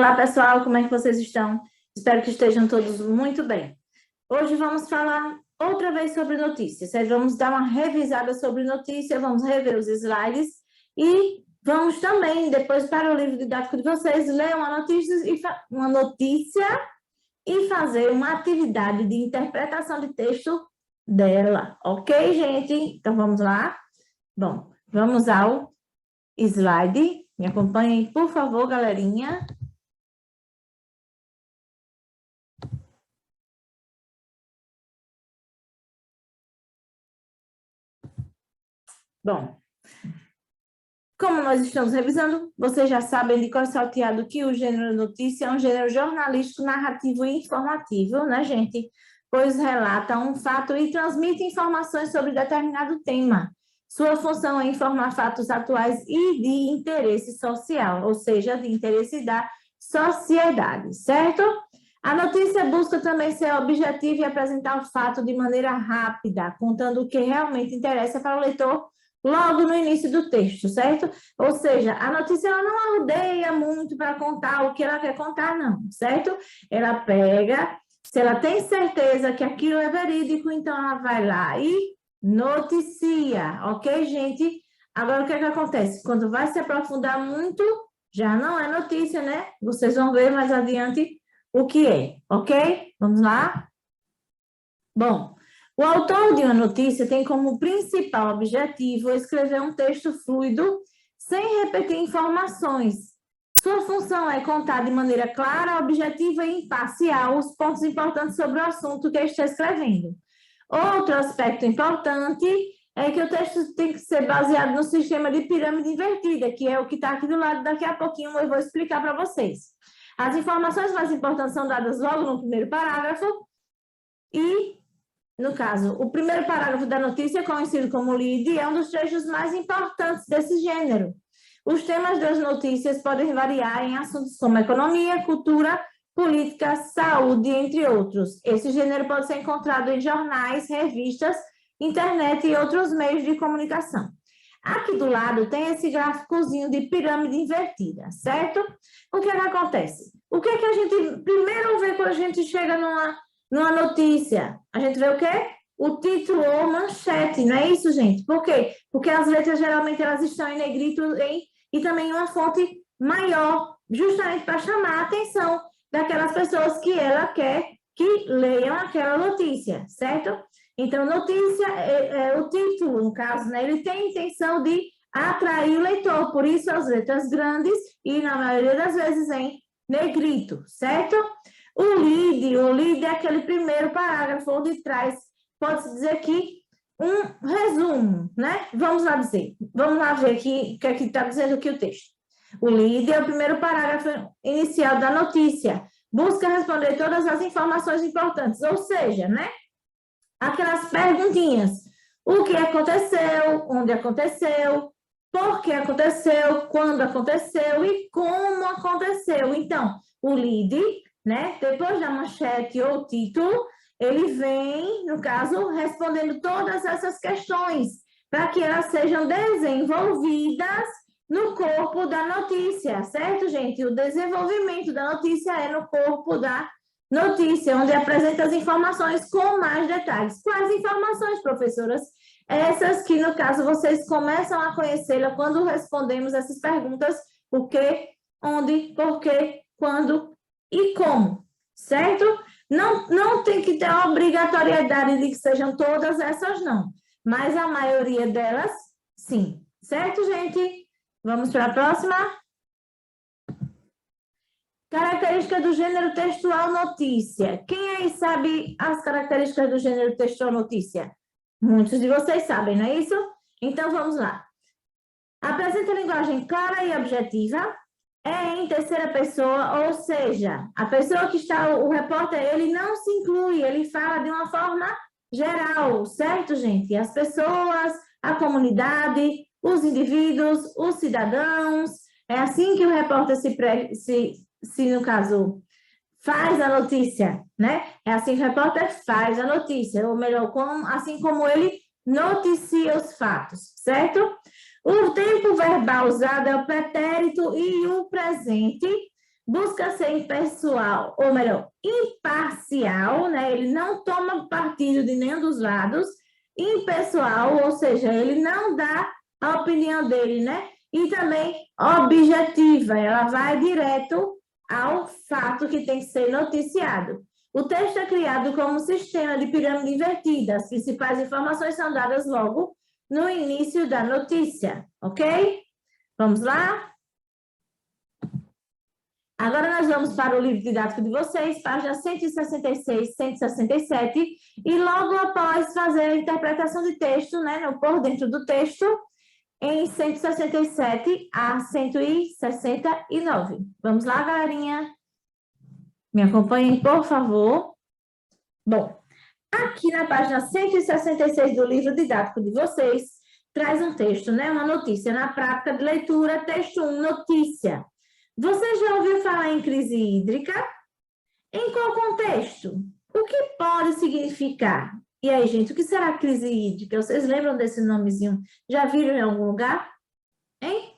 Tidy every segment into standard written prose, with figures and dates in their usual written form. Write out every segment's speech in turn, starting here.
Olá, pessoal, como é que vocês estão? Espero que estejam todos muito bem. Hoje vamos falar outra vez sobre notícias. Vamos dar uma revisada sobre notícia, vamos rever os slides e vamos também, depois para o livro didático de vocês, ler uma notícia e fazer uma atividade de interpretação de texto dela. Ok, gente? Então, vamos lá? Bom, vamos ao slide. Me acompanhem, por favor, galerinha. Bom, como nós estamos revisando, vocês já sabem de cor salteado que o gênero notícia é um gênero jornalístico, narrativo e informativo, né, gente? Pois relata um fato e transmite informações sobre determinado tema. Sua função é informar fatos atuais e de interesse social, ou seja, de interesse da sociedade, certo? A notícia busca também ser objetiva e apresentar o fato de maneira rápida, contando o que realmente interessa para o leitor logo no início do texto, certo? Ou seja, a notícia ela não arrodeia muito para contar o que ela quer contar, não, certo? Ela pega, se ela tem certeza que aquilo é verídico, então ela vai lá e noticia, ok, gente? Agora, o que é que acontece? Quando vai se aprofundar muito, já não é notícia, né? Vocês vão ver mais adiante o que é, ok? Vamos lá? Bom, o autor de uma notícia tem como principal objetivo escrever um texto fluido sem repetir informações. Sua função é contar de maneira clara, objetiva e imparcial os pontos importantes sobre o assunto que está escrevendo. Outro aspecto importante é que o texto tem que ser baseado no sistema de pirâmide invertida, que é o que está aqui do lado, daqui a pouquinho eu vou explicar para vocês. As informações mais importantes são dadas logo no primeiro parágrafo e, no caso, o primeiro parágrafo da notícia, conhecido como lead, é um dos trechos mais importantes desse gênero. Os temas das notícias podem variar em assuntos como economia, cultura, política, saúde, entre outros. Esse gênero pode ser encontrado em jornais, revistas, internet e outros meios de comunicação. Aqui do lado tem esse gráficozinho de pirâmide invertida, certo? O que é que acontece? O que é que a gente primeiro vê quando a gente chega numa notícia? A gente vê o quê? O título ou manchete, não é isso, gente? Por quê? Porque as letras geralmente elas estão em negrito e também em uma fonte maior, justamente para chamar a atenção daquelas pessoas que ela quer que leiam aquela notícia, certo? Então, notícia, o título, no caso, né, ele tem a intenção de atrair o leitor, por isso as letras grandes e, na maioria das vezes, em negrito, certo? O lead é aquele primeiro parágrafo onde traz, pode-se dizer que, um resumo, né? Vamos lá ver aqui o que é que está dizendo aqui o texto. O lead é o primeiro parágrafo inicial da notícia, busca responder todas as informações importantes, ou seja, né? Aquelas perguntinhas. O que aconteceu, onde aconteceu, por que aconteceu, quando aconteceu e como aconteceu. Então, o lead, né, depois da manchete ou título, ele vem, no caso, respondendo todas essas questões, para que elas sejam desenvolvidas no corpo da notícia, certo, gente? O desenvolvimento da notícia é no corpo da notícia, onde apresenta as informações com mais detalhes. Quais informações, professoras? Essas que, no caso, vocês começam a conhecê-la quando respondemos essas perguntas: o que, onde, por quê, quando e como, certo? Não tem que ter a obrigatoriedade de que sejam todas essas, não. Mas a maioria delas, sim. Certo, gente? Vamos para a próxima? Característica do gênero textual notícia. Quem aí sabe as características do gênero textual notícia? Muitos de vocês sabem, não é isso? Então, vamos lá. Apresenta linguagem clara e objetiva, é em terceira pessoa, ou seja, a pessoa que está, o repórter, ele não se inclui, ele fala de uma forma geral, certo, gente? As pessoas, a comunidade, os indivíduos, os cidadãos, é assim que o repórter se no caso, faz a notícia, né? É assim que o repórter faz a notícia, ou melhor, assim como ele noticia os fatos, certo? O tempo verbal usado é o pretérito e o presente, busca ser impessoal, ou melhor, imparcial, né? Ele não toma partido de nenhum dos lados, impessoal, ou seja, ele não dá a opinião dele, né? E também objetiva, ela vai direto ao fato que tem que ser noticiado. O texto é criado como um sistema de pirâmide invertida. As principais informações são dadas logo no início da notícia, ok? Vamos lá? Agora nós vamos para o livro didático de vocês, páginas 166, 167, e logo após fazer a interpretação de texto, né, por dentro do texto, em 167 a 169. Vamos lá, galerinha? Me acompanhem, por favor. Bom, aqui na página 166 do livro didático de vocês, traz um texto, né? Uma notícia. Na prática de leitura, texto 1, notícia. Você já ouviu falar em crise hídrica? Em qual contexto? O que pode significar? E aí, gente, o que será crise hídrica? Vocês lembram desse nomezinho? Já viram em algum lugar? Hein?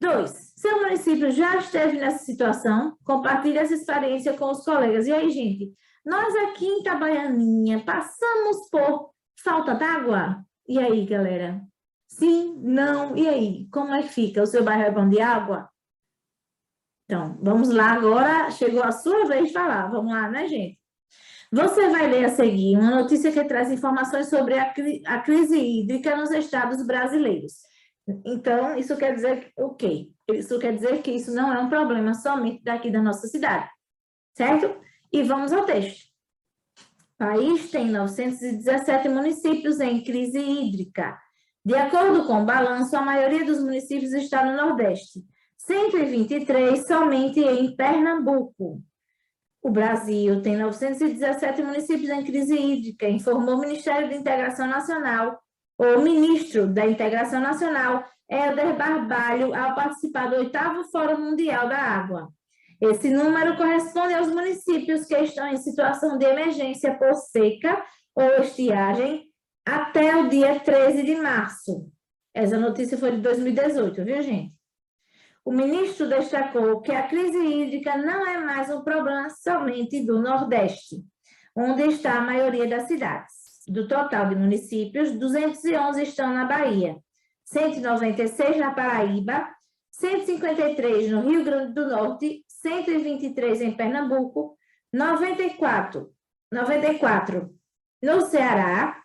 2. Seu município já esteve nessa situação? Compartilhe essa experiência com os colegas. E aí, gente, nós aqui em Itabaianinha passamos por falta d'água? E aí, galera? Sim, não, e aí? Como é que fica? O seu bairro é bom de água? Então, vamos lá agora, chegou a sua vez de falar. Vamos lá, né, gente? Você vai ler a seguir uma notícia que traz informações sobre a crise hídrica nos estados brasileiros. Então, isso quer dizer o quê? Isso quer dizer que isso não é um problema somente daqui da nossa cidade, certo? E vamos ao texto. O país tem 917 municípios em crise hídrica. De acordo com o balanço, a maioria dos municípios está no Nordeste, 123 somente em Pernambuco. O Brasil tem 917 municípios em crise hídrica, informou o Ministério da Integração Nacional, ou ministro da Integração Nacional, Helder Barbalho, ao participar do 8º Fórum Mundial da Água. Esse número corresponde aos municípios que estão em situação de emergência por seca ou estiagem até o dia 13 de março. Essa notícia foi de 2018, viu, gente? O ministro destacou que a crise hídrica não é mais um problema somente do Nordeste, onde está a maioria das cidades. Do total de municípios, 211 estão na Bahia, 196 na Paraíba, 153 no Rio Grande do Norte, 123 em Pernambuco, 94 no Ceará,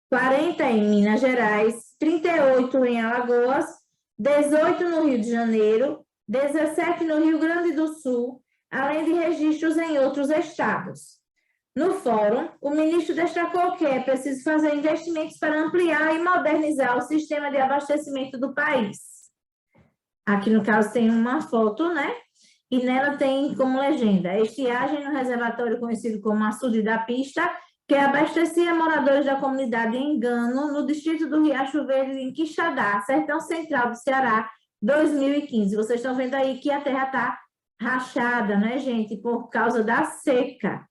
40 em Minas Gerais, 38 em Alagoas, 18 no Rio de Janeiro, 17 no Rio Grande do Sul, além de registros em outros estados. No fórum, o ministro destacou que é preciso fazer investimentos para ampliar e modernizar o sistema de abastecimento do país. Aqui, no caso, tem uma foto, né? E nela tem como legenda: estiagem no reservatório conhecido como Açude da Pista, que abastecia moradores da comunidade Engano, no distrito do Riacho Verde, em Quixadá, sertão central do Ceará, 2015. Vocês estão vendo aí que a terra está rachada, né, gente, por causa da seca.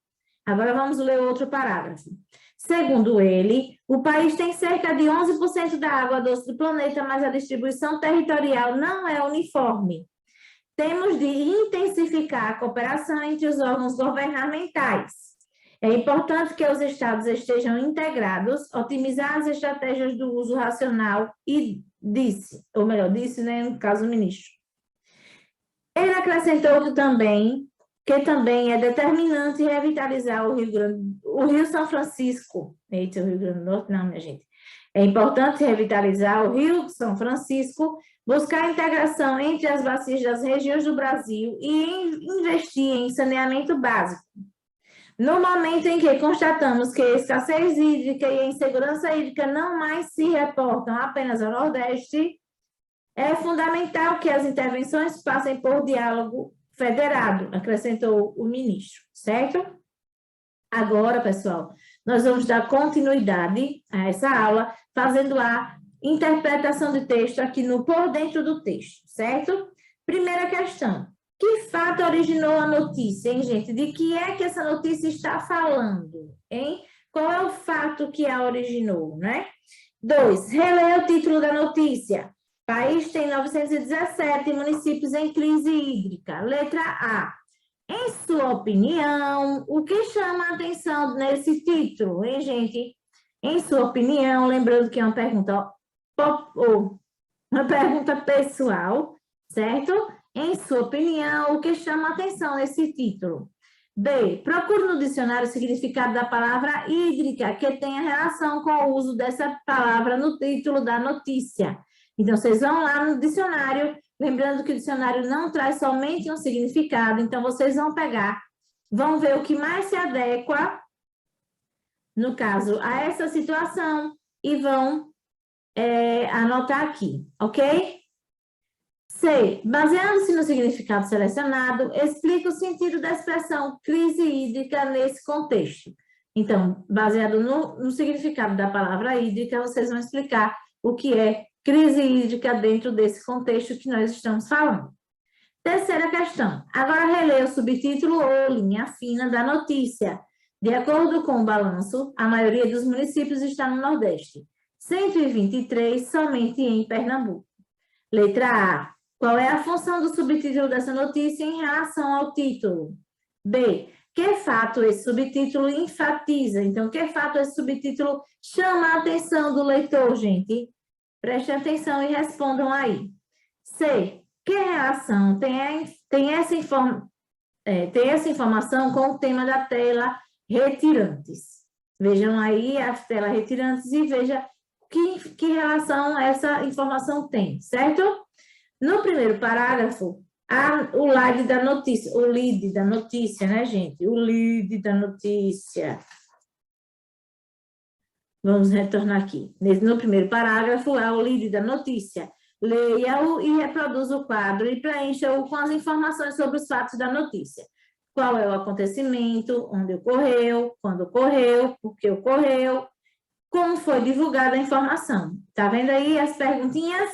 Agora vamos ler outro parágrafo. Segundo ele, o país tem cerca de 11% da água doce do planeta, mas a distribuição territorial não é uniforme. Temos de intensificar a cooperação entre os órgãos governamentais. É importante que os estados estejam integrados, otimizar as estratégias do uso racional e disse, né, no caso o ministro. Ele acrescentou que também é determinante revitalizar o Rio São Francisco. Eita, o Rio Grande do Norte, não, minha gente. É importante revitalizar o Rio São Francisco, buscar a integração entre as bacias das regiões do Brasil e investir em saneamento básico. No momento em que constatamos que a escassez hídrica e a insegurança hídrica não mais se reportam apenas ao Nordeste, é fundamental que as intervenções passem por diálogo federado, acrescentou o ministro, certo? Agora, pessoal, nós vamos dar continuidade a essa aula, fazendo a interpretação de texto aqui no por dentro do texto, certo? Primeira questão: que fato originou a notícia, hein, gente? De que é que essa notícia está falando, hein? Qual é o fato que a originou, né? 2, releia o título da notícia. País tem 917 municípios em crise hídrica. Letra A. Em sua opinião, o que chama a atenção nesse título, hein, gente? Em sua opinião, lembrando que é uma pergunta, uma pergunta pessoal, certo? Em sua opinião, o que chama a atenção nesse título? B. Procure no dicionário o significado da palavra hídrica, que tenha relação com o uso dessa palavra no título da notícia. Então, vocês vão lá no dicionário, lembrando que o dicionário não traz somente um significado, então vocês vão pegar, vão ver o que mais se adequa, no caso, a essa situação, e vão anotar aqui, ok? C. Baseando-se no significado selecionado, explica o sentido da expressão crise hídrica nesse contexto. Então, baseado no significado da palavra hídrica, vocês vão explicar o que é crise hídrica dentro desse contexto que nós estamos falando. Terceira questão. Agora releia o subtítulo ou linha fina da notícia. De acordo com o balanço, a maioria dos municípios está no Nordeste. 123 somente em Pernambuco. Letra A. Qual é a função do subtítulo dessa notícia em relação ao título? B. Que fato esse subtítulo enfatiza? Então, que fato esse subtítulo chama a atenção do leitor, gente? Prestem atenção e respondam aí. C. Que relação tem essa informação com o tema da tela retirantes? Vejam aí a tela retirantes e veja que relação essa informação tem, certo? No primeiro parágrafo, o lead da notícia, né, gente? O lead da notícia. Vamos retornar aqui. No primeiro parágrafo, é o lead da notícia. Leia-o e reproduza o quadro e preencha-o com as informações sobre os fatos da notícia. Qual é o acontecimento, onde ocorreu, quando ocorreu, por que ocorreu, como foi divulgada a informação. Tá vendo aí as perguntinhas?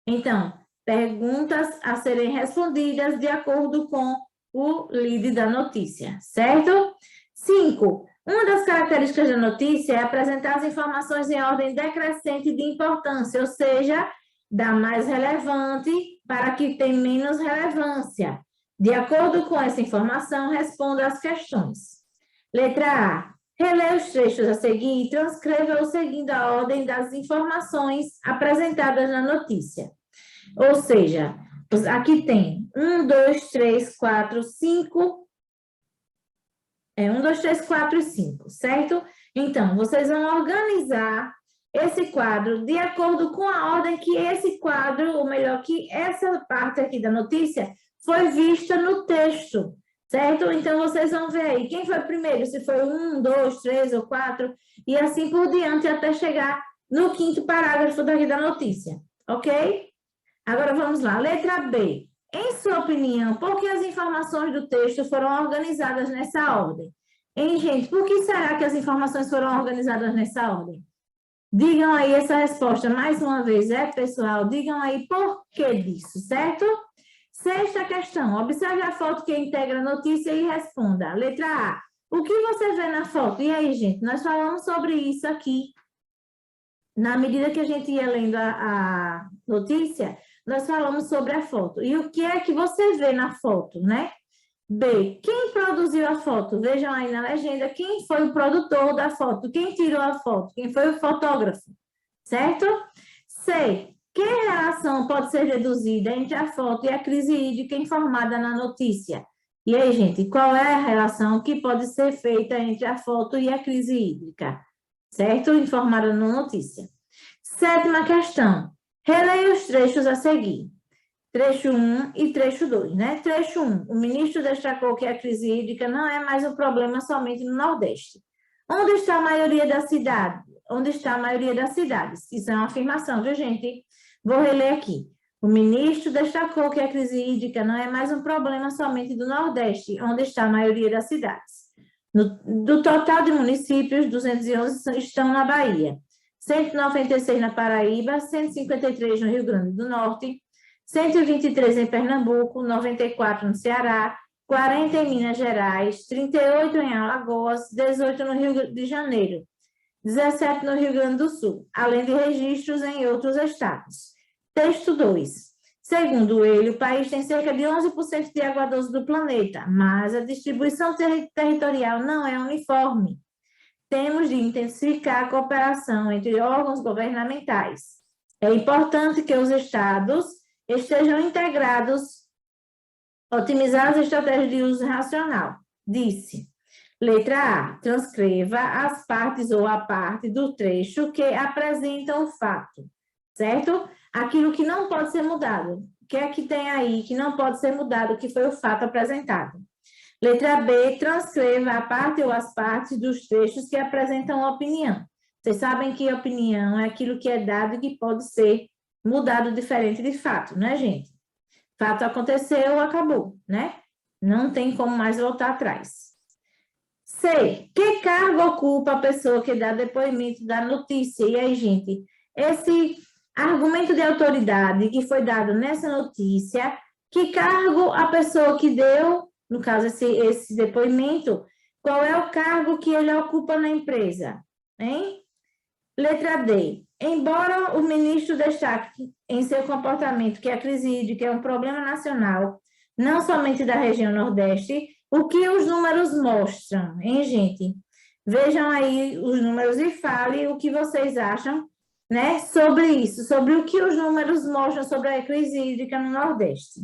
Então, perguntas a serem respondidas de acordo com o lead da notícia, certo? 5. Uma das características da notícia é apresentar as informações em ordem decrescente de importância, ou seja, da mais relevante para a que tem menos relevância. De acordo com essa informação, responda às questões. Letra A. Releia os trechos a seguir e transcreva-os seguindo a ordem das informações apresentadas na notícia. Ou seja, aqui tem 1, 2, 3, 4, 5. 1, 2, 3, 4 e 5, certo? Então, vocês vão organizar esse quadro de acordo com a ordem que esse quadro, ou melhor, que essa parte aqui da notícia foi vista no texto, certo? Então, vocês vão ver aí quem foi primeiro, se foi 1, 2, 3 ou 4, e assim por diante até chegar no quinto parágrafo daqui da notícia, ok? Agora vamos lá, letra B. Em sua opinião, por que as informações do texto foram organizadas nessa ordem? Hein, gente? Por que será que as informações foram organizadas nessa ordem? Digam aí essa resposta mais uma vez, pessoal? Digam aí por que disso, certo? Sexta questão. Observe a foto que integra a notícia e responda. Letra A. O que você vê na foto? E aí, gente? Nós falamos sobre isso aqui. Na medida que a gente ia lendo a notícia, nós falamos sobre a foto. E o que é que você vê na foto, né? B. Quem produziu a foto? Vejam aí na legenda quem foi o produtor da foto, quem tirou a foto, quem foi o fotógrafo, certo? C. Que relação pode ser deduzida entre a foto e a crise hídrica informada na notícia? E aí, gente, qual é a relação que pode ser feita entre a foto e a crise hídrica? Certo? Informada na notícia. Sétima questão. Releia os trechos a seguir. Trecho 1 e trecho 2, né? Trecho 1. O ministro destacou que a crise hídrica não é mais um problema somente no Nordeste. Onde está a maioria das cidades? Onde está a maioria das cidades? Isso é uma afirmação, viu, gente? Vou reler aqui. O ministro destacou que a crise hídrica não é mais um problema somente do Nordeste, onde está a maioria das cidades. Do total de municípios, 211 estão na Bahia, 196 na Paraíba, 153 no Rio Grande do Norte, 123 em Pernambuco, 94 no Ceará, 40 em Minas Gerais, 38 em Alagoas, 18 no Rio de Janeiro, 17 no Rio Grande do Sul, além de registros em outros estados. Texto 2. Segundo ele, o país tem cerca de 11% de água doce do planeta, mas a distribuição territorial não é uniforme. Temos de intensificar a cooperação entre órgãos governamentais. É importante que os estados estejam integrados, otimizar as estratégias de uso racional. Disse. Letra A. Transcreva as partes ou a parte do trecho que apresentam o fato, certo? Aquilo que não pode ser mudado. O que é que tem aí que não pode ser mudado, que foi o fato apresentado? Letra B. Transcreva a parte ou as partes dos trechos que apresentam opinião. Vocês sabem que opinião é aquilo que é dado e que pode ser mudado diferente de fato, né, gente? Fato aconteceu, acabou, né? Não tem como mais voltar atrás. C. Que cargo ocupa a pessoa que dá depoimento da notícia? E aí, gente, esse argumento de autoridade que foi dado nessa notícia, que cargo a pessoa que deu, no caso, esse depoimento, qual é o cargo que ele ocupa na empresa? Hein? Letra D. Embora o ministro destaque em seu comportamento que a crise hídrica é um problema nacional, não somente da região Nordeste, o que os números mostram, hein, gente? Vejam aí os números e fale o que vocês acham, né, sobre isso, sobre o que os números mostram sobre a crise hídrica no Nordeste.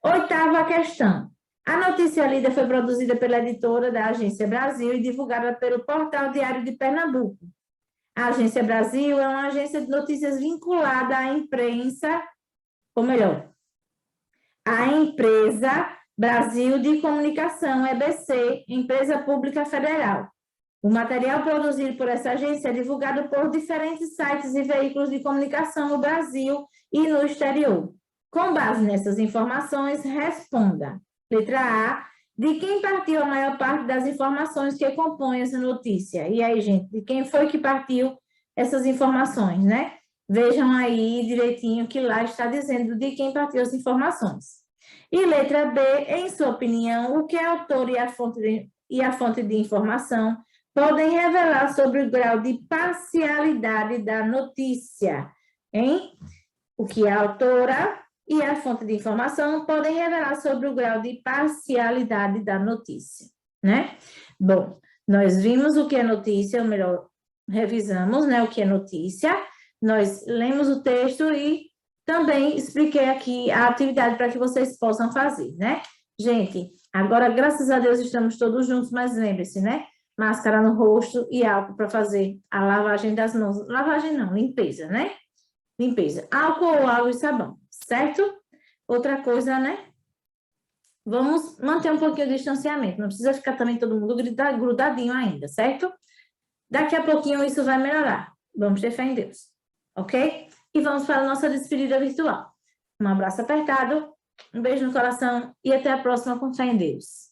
Oitava questão. A notícia lida foi produzida pela editora da Agência Brasil e divulgada pelo Portal Diário de Pernambuco. A Agência Brasil é uma agência de notícias vinculada à imprensa, ou melhor, à empresa Brasil de Comunicação, EBC, Empresa Pública Federal. O material produzido por essa agência é divulgado por diferentes sites e veículos de comunicação no Brasil e no exterior. Com base nessas informações, responda. Letra A. De quem partiu a maior parte das informações que compõem essa notícia? E aí, gente, de quem foi que partiu essas informações, né? Vejam aí direitinho que lá está dizendo de quem partiu as informações. E letra B, em sua opinião, o que a autor e a fonte de informação podem revelar sobre o grau de parcialidade da notícia, hein? O que a autora e a fonte de informação podem revelar sobre o grau de parcialidade da notícia, né? Bom, nós vimos o que é notícia, ou melhor, revisamos, né, o que é notícia, nós lemos o texto e também expliquei aqui a atividade para que vocês possam fazer, né? Gente, agora, graças a Deus, estamos todos juntos, mas lembre-se, né? Máscara no rosto e álcool para fazer a lavagem das mãos. Lavagem não, limpeza, né? Limpeza. Álcool, água e sabão, certo? Outra coisa, né? Vamos manter um pouquinho o distanciamento. Não precisa ficar também todo mundo grudadinho ainda, certo? Daqui a pouquinho isso vai melhorar. Vamos ter fé em Deus, ok? E vamos para a nossa despedida virtual. Um abraço apertado, um beijo no coração e até a próxima com fé em Deus.